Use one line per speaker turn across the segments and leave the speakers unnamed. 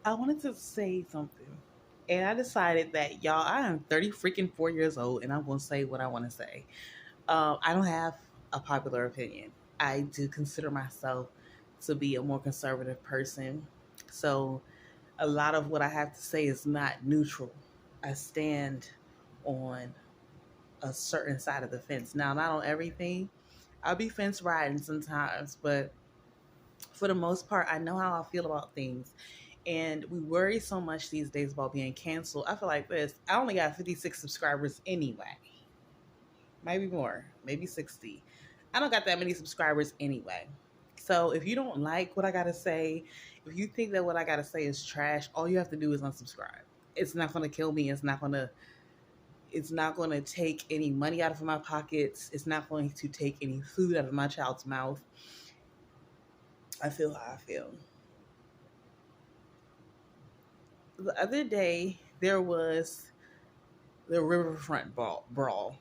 I wanted to say something. And I decided that, y'all, I am 30 freaking 4 years old and I'm going to say what I want to say. I don't have a popular opinion. I do consider myself to be a more conservative person. So a lot of what I have to say is not neutral. I stand on a certain side of the fence. Now, not on everything. I'll be fence riding sometimes, but for the most part, I know how I feel about things. And we worry so much these days about being canceled. I feel like this. I only got 56 subscribers anyway. Maybe more, maybe 60. I don't got that many subscribers anyway. So if you don't like what I got to say, if you think that what I got to say is trash, all you have to do is unsubscribe. It's not going to kill me. It's not going to take any money out of my pockets. It's not going to take any food out of my child's mouth. I feel how I feel. The other day there was the Brawl.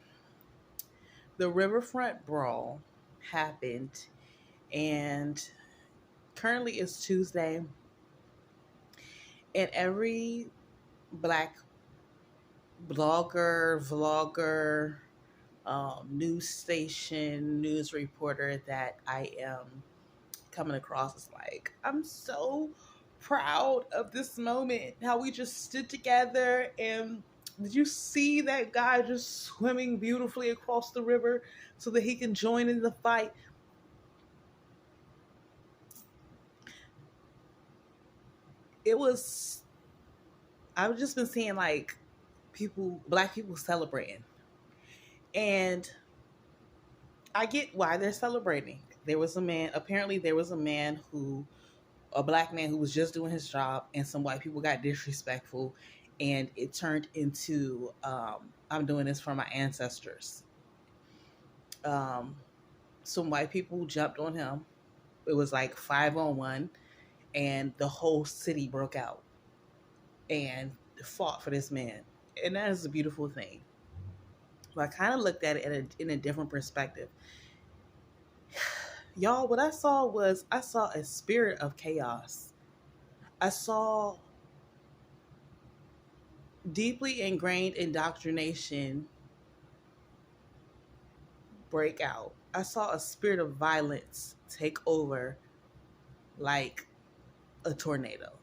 The Riverfront Brawl happened, and currently it's Tuesday, and every black blogger, vlogger, news station, news reporter that I am coming across is like, I'm so proud of this moment, how we just stood together. And did you see that guy just swimming beautifully across the river so that he can join in the fight? It was, I've just been seeing like black people celebrating. And I get why they're celebrating. There was a black man who was just doing his job, and some white people got disrespectful, and it turned into, I'm doing this for my ancestors. Um, some white people jumped on him. It was like 5 on 1, and the whole city broke out and fought for this man. And that is a beautiful thing. But I kind of looked at it in a different perspective. Y'all, what I saw a spirit of chaos. I saw deeply ingrained indoctrination break out. I saw a spirit of violence take over like a tornado.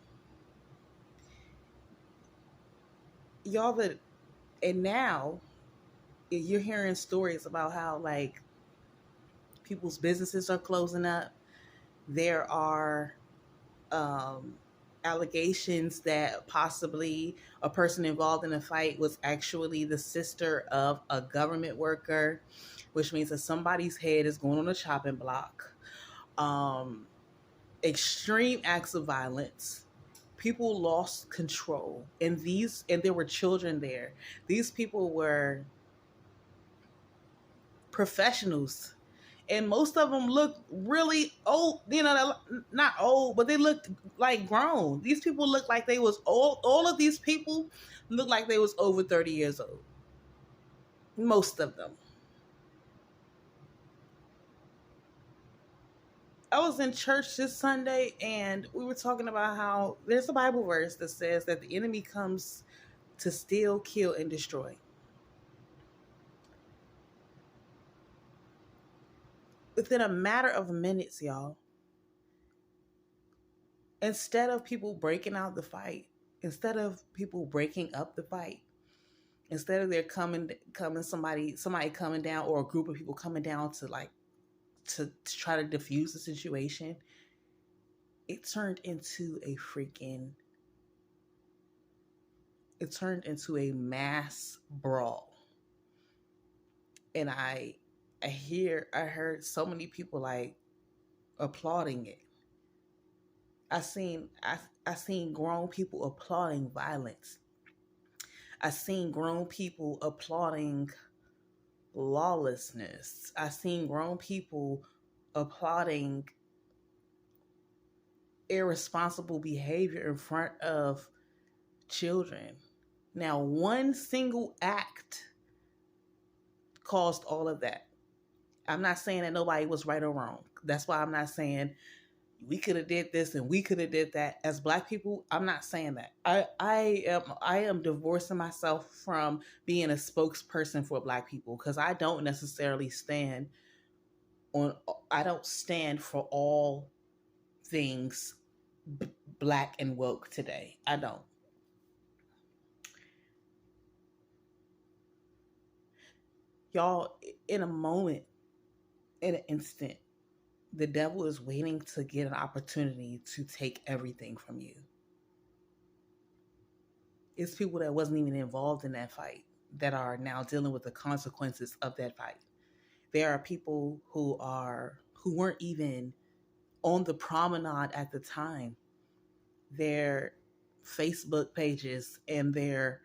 Y'all, and now you're hearing stories about how like people's businesses are closing up. There are um, allegations that possibly a person involved in the fight was actually the sister of a government worker, which means that somebody's head is going on a chopping block. Um, Extreme acts of violence. People lost control, and there were children there. These people were professionals, and most of them looked really old. Not old, but they looked like grown. These people looked like they was old. All of these people looked like they was over 30 years old. Most of them. I was in church this Sunday, and we were talking about how there's a Bible verse that says that the enemy comes to steal, kill, and destroy. Within a matter of minutes, y'all, instead of people breaking out the fight, instead of people breaking up the fight, instead of there coming somebody coming down, or a group of people coming down to like to try to diffuse the situation, it turned into a mass brawl. And I heard so many people like applauding it. I seen grown people applauding violence. I seen grown people applauding lawlessness. I seen grown people applauding irresponsible behavior in front of children. Now, one single act caused all of that. I'm not saying that nobody was right or wrong. That's why I'm not saying we could have did this and we could have did that. As Black people, I'm not saying that. I am divorcing myself from being a spokesperson for Black people because I don't necessarily stand on. I don't stand for all things b- Black and woke today. I don't. Y'all, in a moment, in an instant, the devil is waiting to get an opportunity to take everything from you. It's people that wasn't even involved in that fight that are now dealing with the consequences of that fight. There are people who weren't even on the promenade at the time. Their Facebook pages and their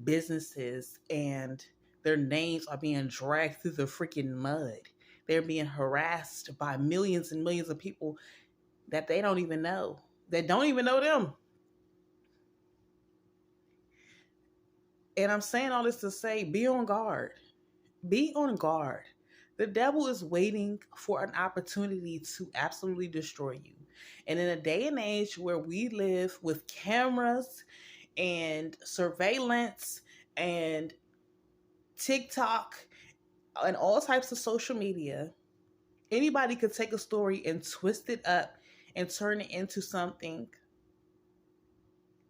businesses and their names are being dragged through the freaking mud. They're being harassed by millions and millions of people that they don't even know, that don't even know them. And I'm saying all this to say, be on guard. Be on guard. The devil is waiting for an opportunity to absolutely destroy you. And in a day and age where we live with cameras and surveillance and TikTok and all types of social media, anybody could take a story and twist it up and turn it into something,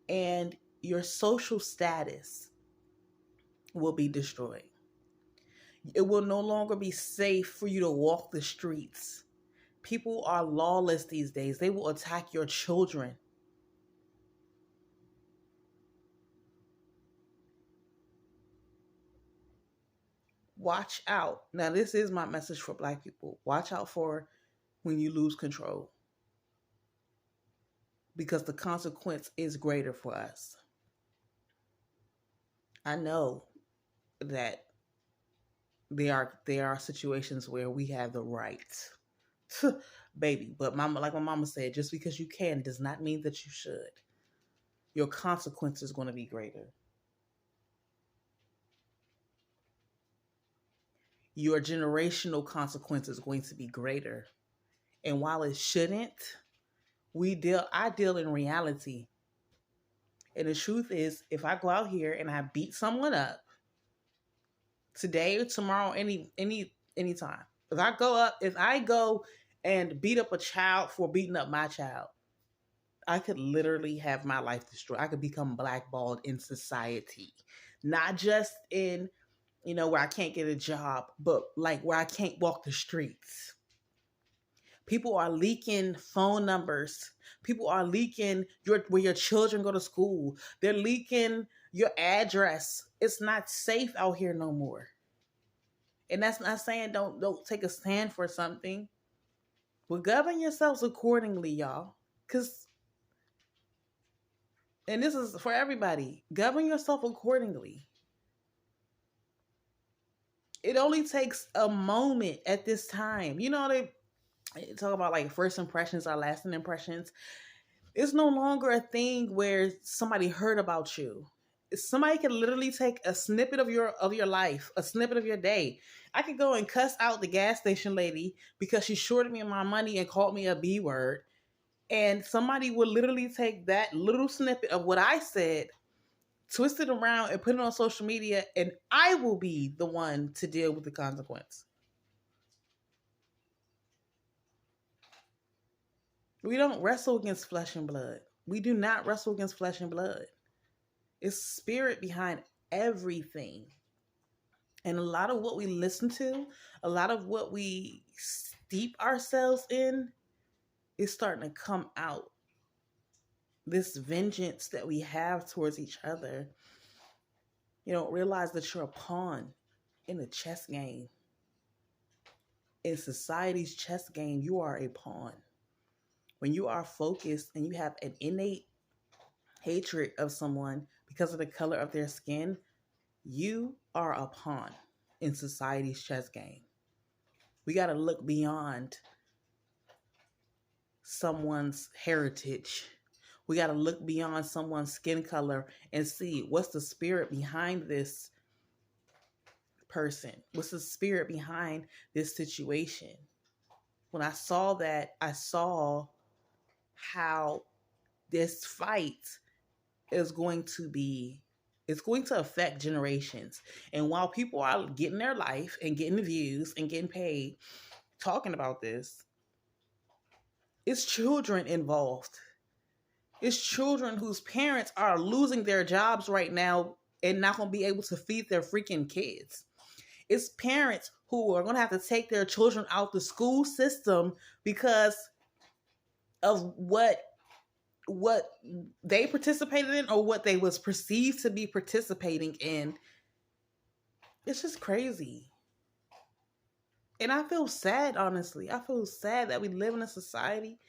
and your social status will be destroyed. It will no longer be safe for you to walk the streets. People are lawless these days. They will attack your children. Watch out. Now, this is my message for Black people. Watch out for when you lose control because the consequence is greater for us. I know that there are situations where we have the right baby, but mama, like my mama said, just because you can does not mean that you should. Your consequence is going to be greater. Your generational consequence is going to be greater. And while it shouldn't, I deal in reality. And the truth is, if I go out here and I beat someone up today or tomorrow, anytime. If I go and beat up a child for beating up my child, I could literally have my life destroyed. I could become blackballed in society. Not just in, where I can't get a job, but like where I can't walk the streets. People are leaking phone numbers. People are leaking where your children go to school. They're leaking your address. It's not safe out here no more. And that's not saying don't take a stand for something. But govern yourselves accordingly, y'all. And this is for everybody. Govern yourself accordingly. It only takes a moment at this time. They talk about like first impressions are lasting impressions. It's no longer a thing where somebody heard about you. Somebody can literally take a snippet of your life, a snippet of your day. I could go and cuss out the gas station lady because she shorted me my money and called me a B word. And somebody would literally take that little snippet of what I said, twist it around and put it on social media, and I will be the one to deal with the consequence. We don't wrestle against flesh and blood. We do not wrestle against flesh and blood. It's spirit behind everything. And a lot of what we listen to, a lot of what we steep ourselves in is starting to come out. This vengeance that we have towards each other. You don't realize that you're a pawn in a chess game. In society's chess game, you are a pawn. When you are focused and you have an innate hatred of someone because of the color of their skin, you are a pawn in society's chess game. We got to look beyond someone's heritage. We got to look beyond someone's skin color and see what's the spirit behind this person. What's the spirit behind this situation? When I saw that, I saw how this fight is going to be, it's going to affect generations. And while people are getting their life and getting views and getting paid talking about this, it's children involved. It's children whose parents are losing their jobs right now and not going to be able to feed their freaking kids. It's parents who are going to have to take their children out the school system because of what they participated in or what they was perceived to be participating in. It's just crazy. And I feel sad, honestly. I feel sad that we live in a society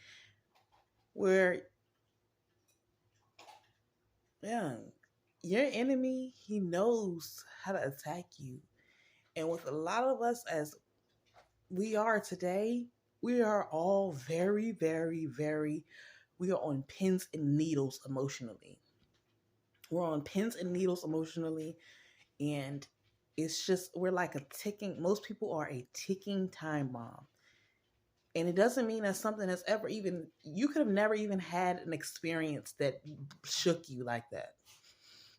where, yeah, your enemy, he knows how to attack you. And with a lot of us as we are today, we are all very, very, very, we are on pins and needles emotionally. We're on pins and needles emotionally. And it's just, we're like a ticking, most people are a ticking time bomb. And it doesn't mean that something that's ever even, you could have never even had an experience that shook you like that.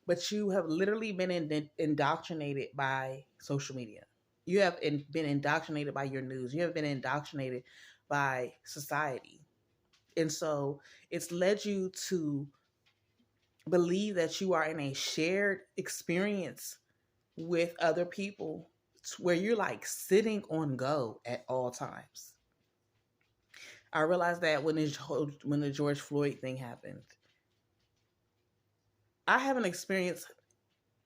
But you have literally been indoctrinated by social media. You have been indoctrinated by your news. You have been indoctrinated by society. And so it's led you to believe that you are in a shared experience with other people where you're like sitting on go at all times. I realized that when the George Floyd thing happened, I haven't experienced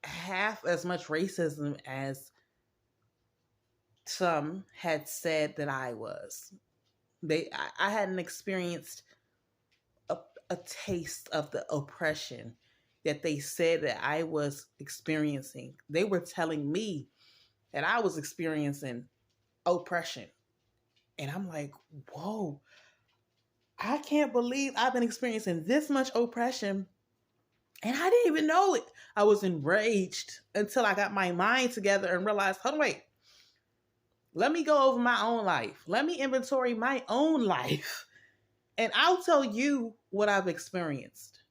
half as much racism as some had said that I was. I hadn't experienced a taste of the oppression that they said that I was experiencing. They were telling me that I was experiencing oppression. And I'm like, whoa, I can't believe I've been experiencing this much oppression. And I didn't even know it. I was enraged until I got my mind together and realized, hold on, wait. Let me go over my own life. Let me inventory my own life. And I'll tell you what I've experienced.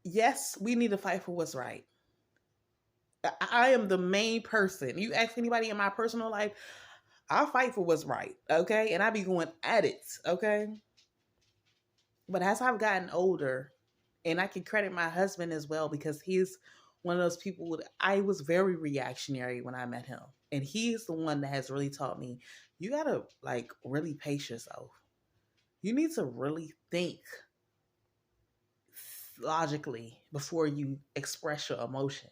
Yes, we need to fight for what's right. I am the main person. You ask anybody in my personal life, I'll fight for what's right, okay? And I be going at it, okay? But as I've gotten older, and I can credit my husband as well because he's one of those people I was very reactionary when I met him. And he's the one that has really taught me, you gotta like really pace yourself. You need to really think logically before you express your emotion.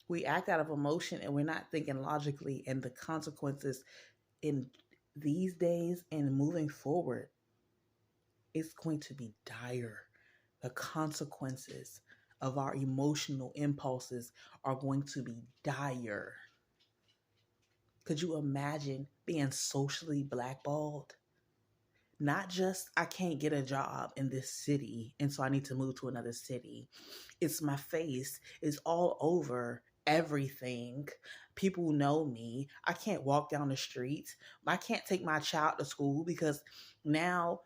We act out of emotion and we're not thinking logically, and the consequences in these days and moving forward, it's going to be dire. The consequences of our emotional impulses are going to be dire. Could you imagine being socially blackballed? Not just I can't get a job in this city and so I need to move to another city. It's my face. It's all over everything. People know me. I can't walk down the street. I can't take my child to school because now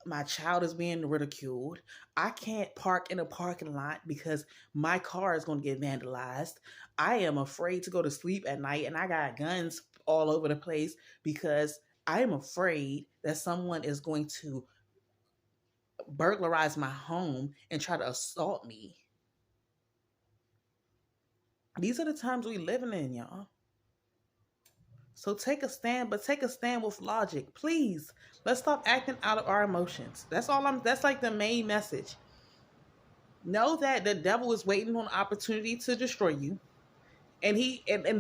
my child is being ridiculed. I can't park in a parking lot because my car is going to get vandalized. I am afraid to go to sleep at night and I got guns all over the place because I am afraid that someone is going to burglarize my home and try to assault me. These are the times we living in, y'all. So take a stand, but take a stand with logic. Please, let's stop acting out of our emotions. That's like the main message. Know that the devil is waiting on an opportunity to destroy you. And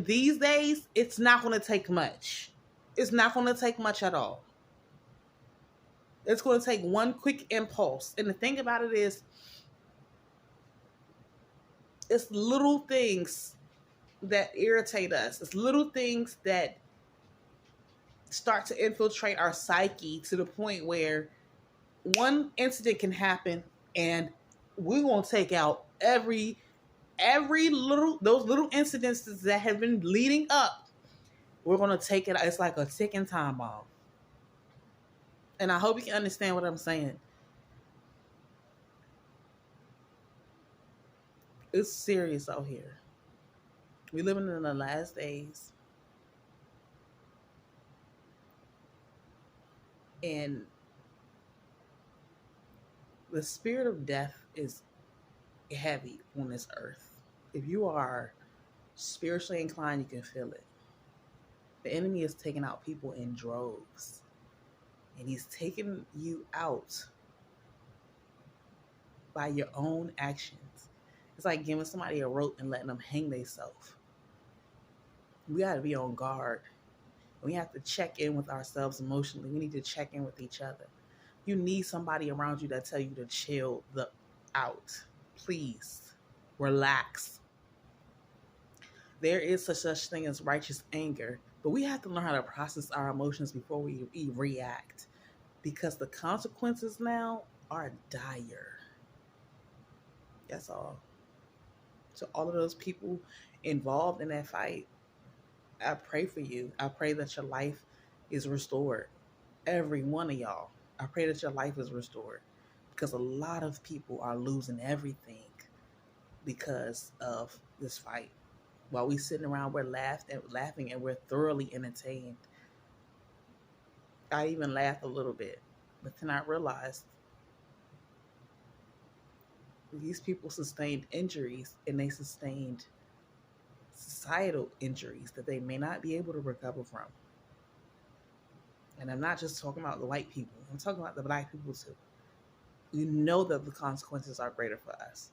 these days, it's not going to take much. It's not going to take much at all. It's going to take one quick impulse. And the thing about it is, it's little things that irritate us. It's little things that start to infiltrate our psyche to the point where one incident can happen and we're going to take out every Every little those little incidences that have been leading up, we're gonna take it. It's like a ticking time bomb. And I hope you can understand what I'm saying. It's serious out here. We living in the last days, and the spirit of death is heavy on this earth. If you are spiritually inclined, you can feel it. The enemy is taking out people in droves, and he's taking you out by your own actions. It's like giving somebody a rope and letting them hang themselves. We got to be on guard. We have to check in with ourselves emotionally. We need to check in with each other. You need somebody around you that tell you to chill the out. Please relax. There is such thing as righteous anger, but we have to learn how to process our emotions before we react, because the consequences now are dire. That's all. So all of those people involved in that fight, I pray for you. I pray that your life is restored. Every one of y'all. I pray that your life is restored, because a lot of people are losing everything because of this fight. While we sitting around, we're laughing, and we're thoroughly entertained. I even laughed a little bit, but then I realized these people sustained injuries, and they sustained societal injuries that they may not be able to recover from. And I'm not just talking about the white people. I'm talking about the black people too. You know that the consequences are greater for us.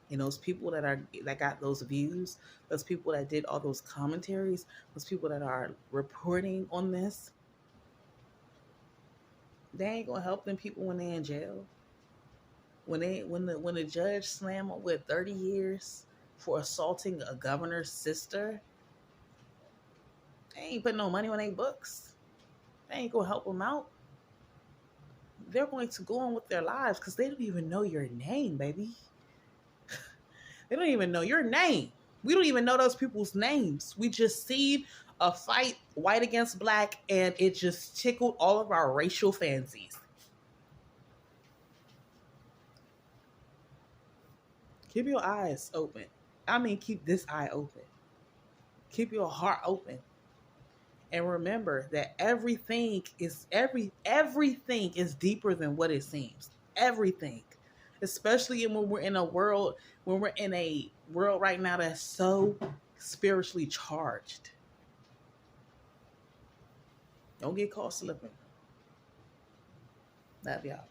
And those people that got those views, those people that did all those commentaries, those people that are reporting on this, they ain't gonna help them people when they're in jail. When the judge slam them with 30 years for assaulting a governor's sister, they ain't putting no money on their books. They ain't gonna help them out. They're going to go on with their lives because they don't even know your name, baby. They don't even know your name. We don't even know those people's names. We just seen a fight, white against black, and it just tickled all of our racial fancies. Keep your eyes open. I mean, keep this eye open. Keep your heart open. And remember that everything is deeper than what it seems. Everything. Especially when we're in a world right now that's so spiritually charged. Don't get caught slipping. Love y'all.